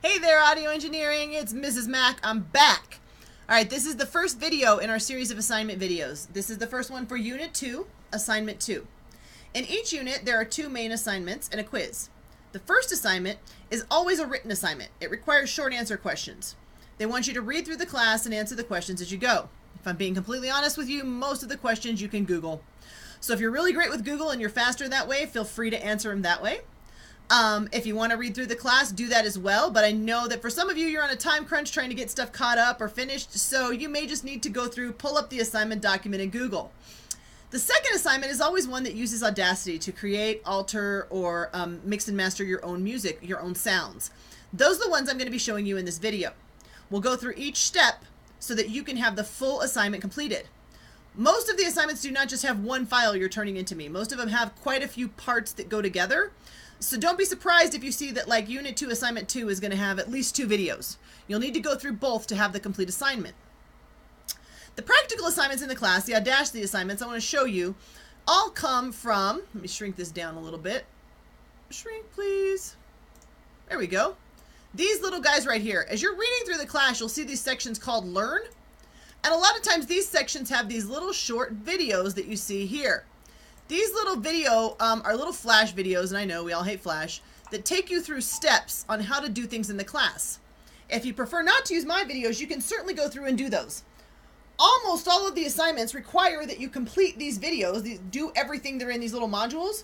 Hey there, audio engineering, it's Mrs. Mac. I'm back. All right, this is the first video in our series of assignment videos. This is the first one for Unit 2, Assignment 2. In each unit, there are two main assignments and a quiz. The first assignment is always a written assignment. It requires short answer questions. They want you to read through the class and answer the questions as you go. If I'm being completely honest with you, most of the questions you can Google. So if you're really great with Google and you're faster that way, feel free to answer them that way. If you want to read through the class, do that as well. But I know that for some of you, you're on a time crunch trying to get stuff caught up or finished. So you may just need to go through, pull up the assignment document in Google. The second assignment is always one that uses Audacity to create, alter, or mix and master your own music, your own sounds. Those are the ones I'm going to be showing you in this video. We'll go through each step so that you can have the full assignment completed. Most of the assignments do not just have one file you're turning into me. Most of them have quite a few parts that go together. So don't be surprised if you see that like Unit 2 Assignment 2 is going to have at least 2 videos. You'll need to go through both to have the complete assignment. The practical assignments in the class, the Audacity assignments I want to show you, all come from, let me shrink this down a little bit. Shrink, please. There we go. These little guys right here. As you're reading through the class, you'll see these sections called Learn. And a lot of times these sections have these little short videos that you see here. These little are little flash videos, and I know we all hate flash, that take you through steps on how to do things in the class. If you prefer not to use my videos, you can certainly go through and do those. Almost all of the assignments require that you complete these videos, do everything that are in these little modules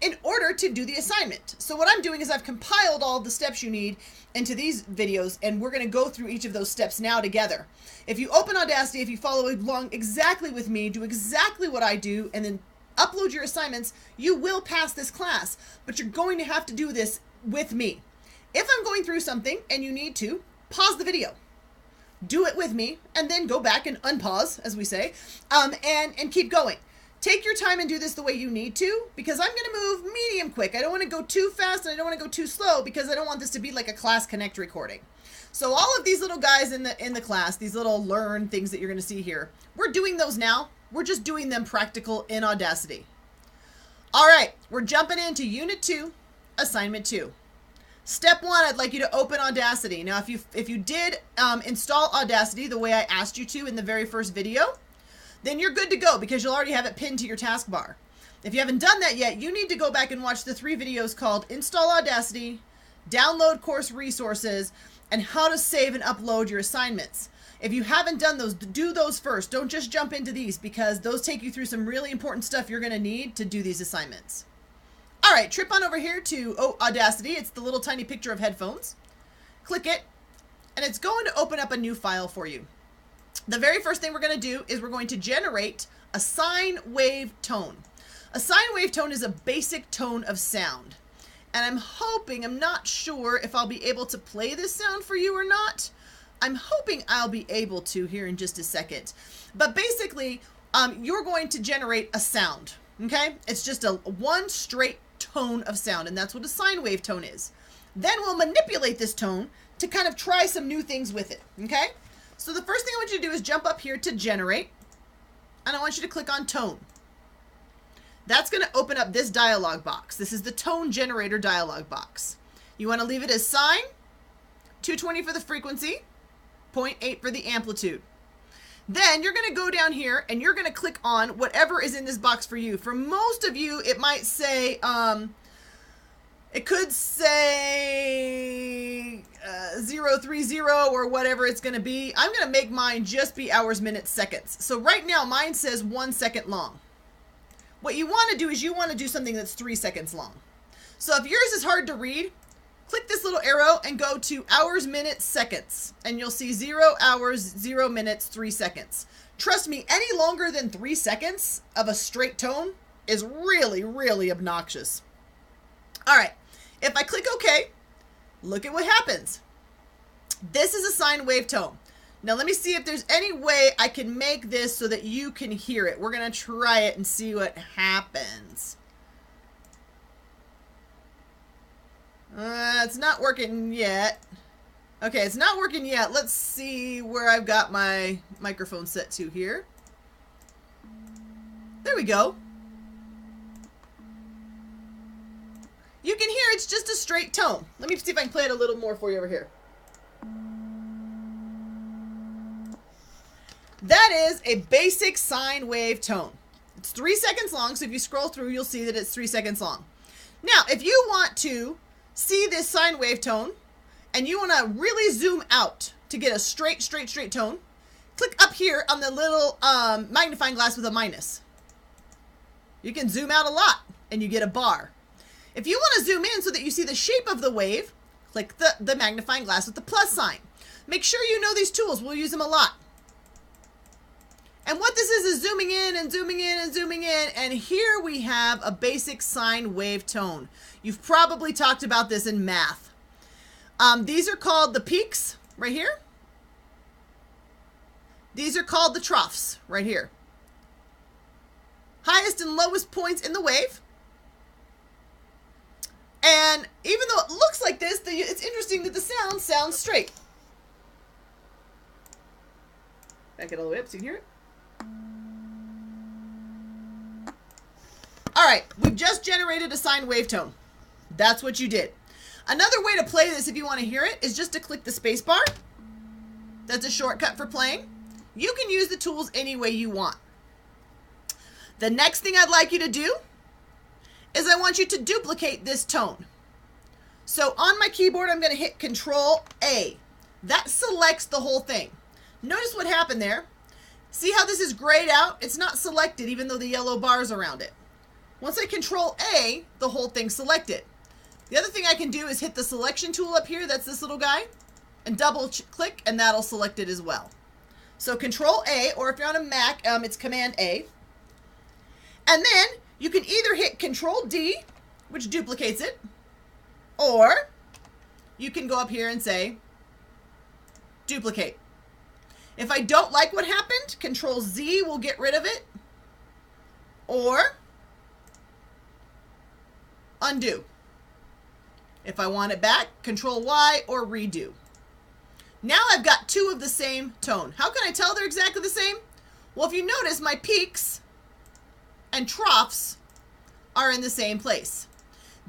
in order to do the assignment. So what I'm doing is I've compiled all the steps you need into these videos, and we're going to go through each of those steps now together. If you open Audacity, if you follow along exactly with me, do exactly what I do, and then upload your assignments, you will pass this class, but you're going to have to do this with me. If I'm going through something and you need to, pause the video, do it with me, and then go back and unpause, as we say, and keep going. Take your time and do this the way you need to, because I'm going to move medium quick. I don't want to go too fast and I don't want to go too slow, because I don't want this to be like a Class Connect recording. So all of these little guys in the class, these little learn things that you're going to see here, we're doing those now. We're just doing them practical in Audacity. All right, we're jumping into Unit 2, Assignment 2. Step 1, I'd like you to open Audacity. Now, if you did install Audacity the way I asked you to in the very first video, then you're good to go because you'll already have it pinned to your taskbar. If you haven't done that yet, you need to go back and watch the 3 videos called Install Audacity, Download Course Resources, and How to Save and Upload Your Assignments. If you haven't done those, do those first. Don't just jump into these because those take you through some really important stuff you're going to need to do these assignments. All right, trip on over here to Audacity. It's the little tiny picture of headphones. Click it, and it's going to open up a new file for you. The very first thing we're going to do is we're going to generate a sine wave tone. A sine wave tone is a basic tone of sound. And I'm not sure if I'll be able to play this sound for you or not. I'm hoping I'll be able to here in just a second. But basically, you're going to generate a sound, okay? It's just a one straight tone of sound, and that's what a sine wave tone is. Then we'll manipulate this tone to kind of try some new things with it, okay? So the first thing I want you to do is jump up here to generate, and I want you to click on tone. That's going to open up this dialog box. This is the tone generator dialog box. You want to leave it as sine, 220 for the frequency, 0.8 for the amplitude. Then you're going to go down here and you're going to click on whatever is in this box for you. For most of you, it might say, it could say 030 or whatever it's going to be. I'm going to make mine just be hours, minutes, seconds. So right now mine says 1 second long. What you want to do is you want to do something that's 3 seconds long. So if yours is hard to read, click this little arrow and go to hours, minutes, seconds, and you'll see 0 hours, 0 minutes, 3 seconds. Trust me, any longer than 3 seconds of a straight tone is really, really obnoxious. All right, if I click OK, look at what happens. This is a sine wave tone. Now let me see if there's any way I can make this so that you can hear it. We're going to try it and see what happens. It's not working yet. Okay, it's not working yet. Let's see where I've got my microphone set to here. There we go. You can hear it's just a straight tone. Let me see if I can play it a little more for you over here. That is a basic sine wave tone. It's 3 seconds long, so if you scroll through, you'll see that it's 3 seconds long. Now, if you want to see this sine wave tone, and you want to really zoom out to get a straight tone, click up here on the little magnifying glass with a minus. You can zoom out a lot, and you get a bar. If you want to zoom in so that you see the shape of the wave, click the magnifying glass with the plus sign. Make sure you know these tools. We'll use them a lot. And what this is zooming in and zooming in and zooming in, and here we have a basic sine wave tone. You've probably talked about this in math. These are called the peaks right here. These are called the troughs right here. Highest and lowest points in the wave. And even though it looks like this, it's interesting that the sound sounds straight. Back it all the way up so you can hear it. All right, we've just generated a sine wave tone. That's what you did. Another way to play this, if you want to hear it, is just to click the space bar. That's a shortcut for playing. You can use the tools any way you want. The next thing I'd like you to do is I want you to duplicate this tone. So on my keyboard, I'm going to hit Control A. That selects the whole thing. Notice what happened there. See how this is grayed out? It's not selected even though the yellow bar's around it. Once I Control A, the whole thing's selected. The other thing I can do is hit the selection tool up here, that's this little guy, and double click, and that'll select it as well. So Control A, or if you're on a Mac, it's Command A. And then you can either hit Control D, which duplicates it, or you can go up here and say duplicate. If I don't like what happened, Control Z will get rid of it, or undo. If I want it back, Control Y or redo. Now I've got two of the same tone. How can I tell they're exactly the same? Well, if you notice, my peaks and troughs are in the same place.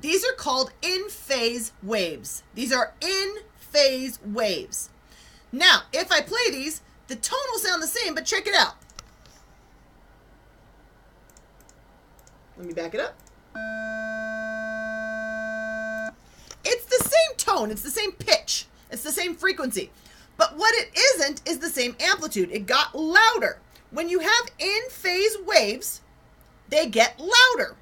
These are called in-phase waves. These are in-phase waves. Now, if I play these, the tone will sound the same, but check it out. Let me back it up. It's the same tone, it's the same pitch, it's the same frequency. But what it isn't is the same amplitude. It got louder. When you have in-phase waves, they get louder,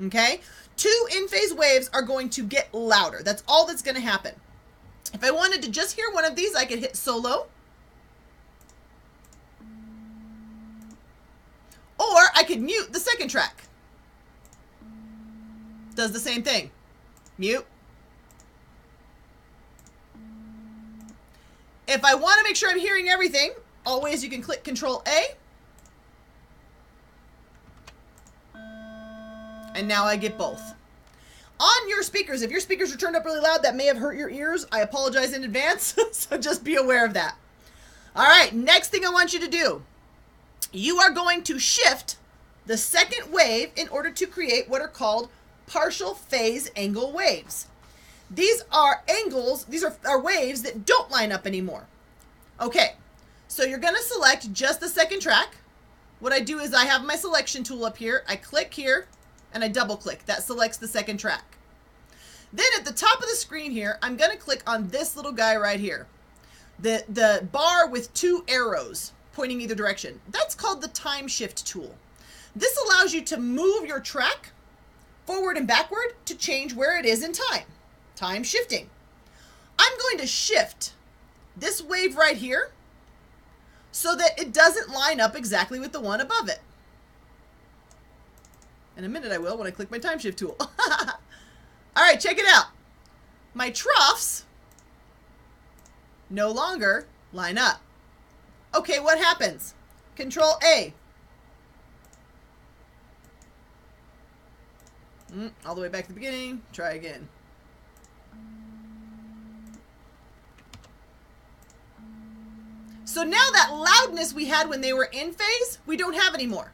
okay? Two in-phase waves are going to get louder. That's all that's going to happen. If I wanted to just hear one of these, I could hit solo. Or I could mute the second track. Does the same thing. Mute. If I want to make sure I'm hearing everything, always you can click Control A. And now I get both. On your speakers, if your speakers are turned up really loud, that may have hurt your ears. I apologize in advance, so just be aware of that. All right, next thing I want you to do. You are going to shift the second wave in order to create what are called partial phase angle waves. These are angles, these are waves that don't line up anymore. Okay, so you're going to select just the second track. What I do is I have my selection tool up here. I click here and I double click. That selects the second track. Then at the top of the screen here, I'm going to click on this little guy right here. The bar with two arrows pointing either direction. That's called the time shift tool. This allows you to move your track forward and backward to change where it is in time. Time shifting. I'm going to shift this wave right here so that it doesn't line up exactly with the one above it. In a minute I will when I click my time shift tool. All right, check it out. My troughs no longer line up. Okay, what happens? Control A. All the way back to the beginning. Try again. So now that loudness we had when they were in phase, we don't have anymore.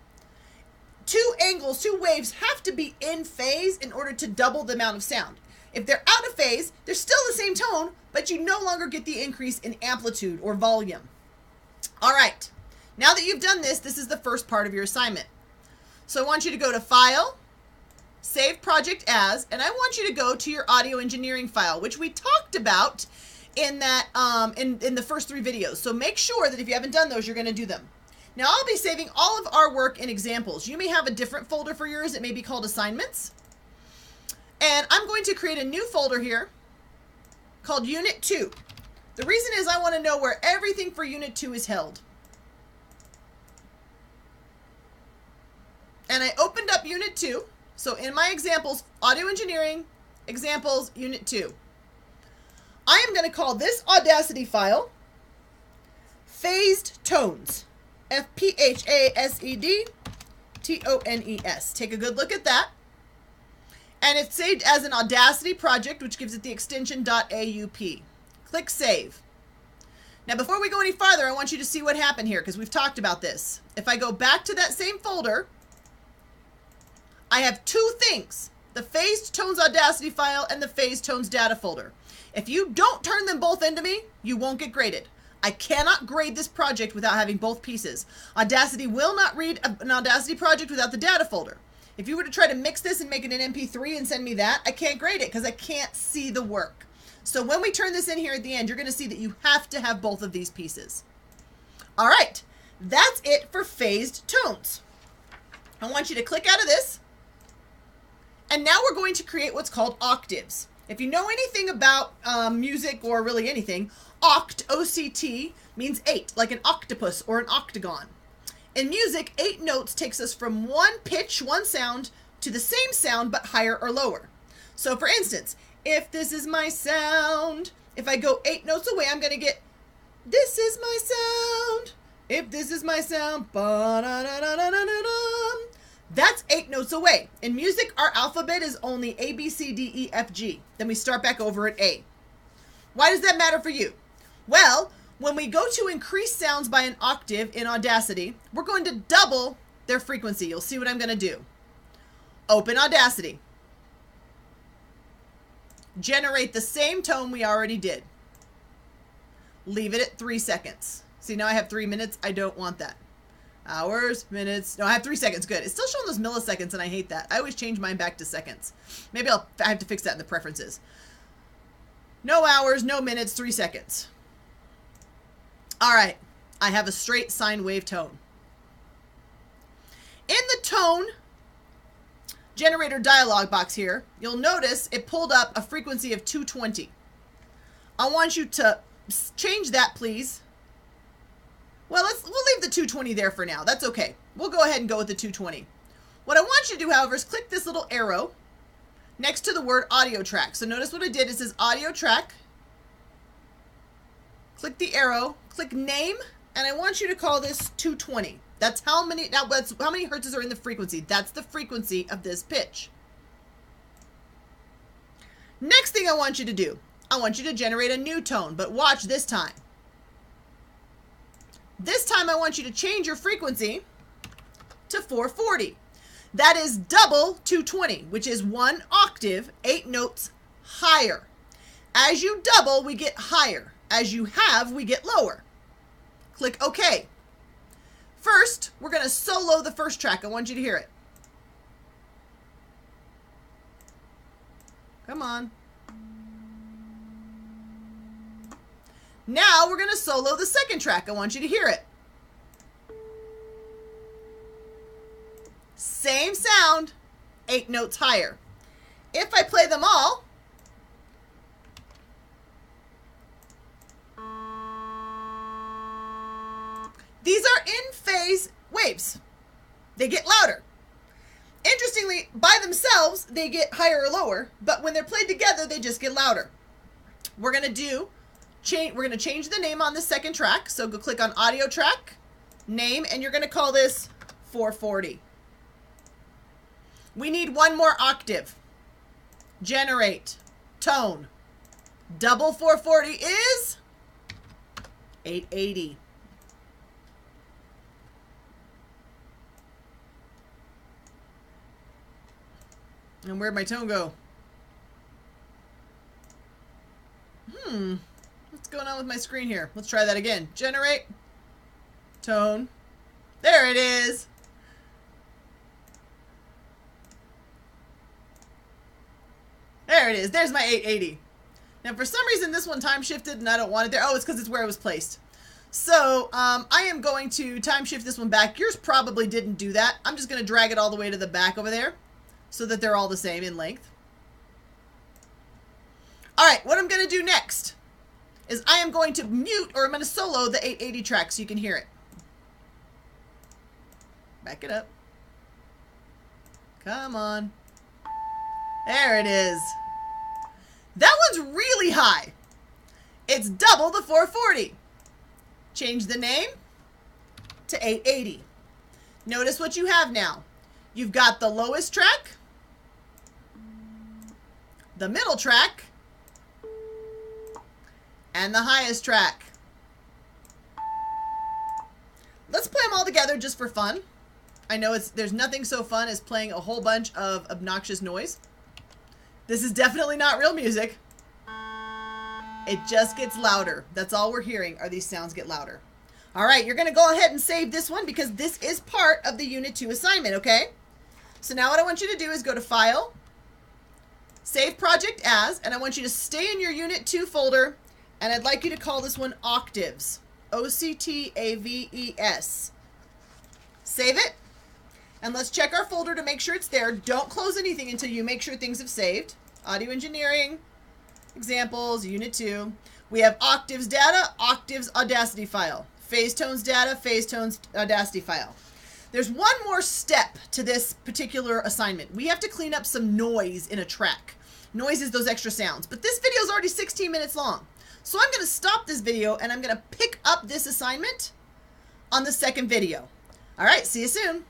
Two angles, two waves have to be in phase in order to double the amount of sound. If they're out of phase, they're still the same tone, but you no longer get the increase in amplitude or volume. All right, now that you've done this, this is the first part of your assignment. So I want you to go to File, Save Project As, and I want you to go to your audio engineering file, which we talked about in that in the first 3 videos. So make sure that if you haven't done those, you're going to do them. Now I'll be saving all of our work in examples. You may have a different folder for yours. It may be called assignments. And I'm going to create a new folder here called unit 2. The reason is I want to know where everything for unit 2 is held. And I opened up unit 2. So in my examples, audio engineering, examples, unit 2. I am going to call this Audacity file phased tones. FPHASED-TONES. Take a good look at that. And it's saved as an Audacity project, which gives it the extension .aup. Click Save. Now, before we go any farther, I want you to see what happened here, because we've talked about this. If I go back to that same folder, I have 2 things: the phased tones Audacity file and the phased tones data folder. If you don't turn them both into me, you won't get graded. I cannot grade this project without having both pieces. Audacity will not read an Audacity project without the data folder. If you were to try to mix this and make it an MP3 and send me that, I can't grade it because I can't see the work. So when we turn this in here at the end, you're going to see that you have to have both of these pieces. All right, that's it for phased tones. I want you to click out of this. And now we're going to create what's called octaves. If you know anything about music or really anything, oct, O-C-T, means 8, like an octopus or an octagon. In music, 8 notes takes us from one pitch, one sound, to the same sound but higher or lower. So for instance, if this is my sound, if I go 8 notes away, I'm going to get, this is my sound. If this is my sound, ba-da-da-da-da-da-da. That's 8 notes away. In music, our alphabet is only A, B, C, D, E, F, G. Then we start back over at A. Why does that matter for you? Well, when we go to increase sounds by an octave in Audacity, we're going to double their frequency. You'll see what I'm going to do. Open Audacity. Generate the same tone we already did. Leave it at 3 seconds. See, now I have 3 minutes. I don't want that. Hours, minutes. No, I have 3 seconds. Good. It's still showing those milliseconds, and I hate that. I always change mine back to seconds. Maybe I have to fix that in the preferences. No hours, no minutes, 3 seconds. All right. I have a straight sine wave tone. In the tone generator dialog box here, you'll notice it pulled up a frequency of 220. I want you to change that, please. Well, we'll leave the 220 there for now. That's okay. We'll go ahead and go with the 220. What I want you to do, however, is click this little arrow next to the word audio track. So notice what I did. It says audio track. Click the arrow, click name, and I want you to call this 220. That's how many hertzes are in the frequency. That's the frequency of this pitch. Next thing I want you to do, I want you to generate a new tone, but watch this time. This time I want you to change your frequency to 440. That is double 220, which is 1 octave, 8 notes higher. As you double, we get higher. As you halve, we get lower. Click OK. First, we're going to solo the first track. I want you to hear it. Come on. Now we're going to solo the second track. I want you to hear it. Same sound, 8 notes higher. If I play them all, these are in phase waves. They get louder. Interestingly, by themselves, they get higher or lower, but when they're played together, they just get louder. We're going to change the name on the second track. So go click on audio track, name, and you're going to call this 440. We need one more octave. Generate, tone. Double 440 is 880. And where'd my tone go? What's going on with my screen here? Let's try that again. Generate. Tone. There it is. There it is. There's my 880. Now, for some reason, this one time shifted and I don't want it there. Oh, it's because it's where it was placed. So, I am going to time shift this one back. Yours probably didn't do that. I'm just going to drag it all the way to the back over there so that they're all the same in length. All right, what I'm going to do next is I am going to mute, or I'm going to solo the 880 track so you can hear it. Back it up. Come on. There it is. That one's really high. It's double the 440. Change the name to 880. Notice what you have now. You've got the lowest track, the middle track, and the highest track. Let's play them all together just for fun. I know there's nothing so fun as playing a whole bunch of obnoxious noise. This is definitely not real music. It just gets louder. That's all we're hearing, are these sounds get louder. All right, you're going to go ahead and save this one because this is part of the Unit 2 assignment, okay? So now what I want you to do is go to File, Save Project As, and I want you to stay in your Unit 2 folder, and I'd like you to call this one Octaves. Octaves. Save it, and let's check our folder to make sure it's there. Don't close anything until you make sure things have saved. Audio Engineering, Examples, Unit 2. We have Octaves data, Octaves Audacity file. Phase tones data, phase tones Audacity file. There's one more step to this particular assignment. We have to clean up some noise in a track. Noise is those extra sounds. But this video is already 16 minutes long. So I'm going to stop this video and I'm going to pick up this assignment on the second video. All right, see you soon.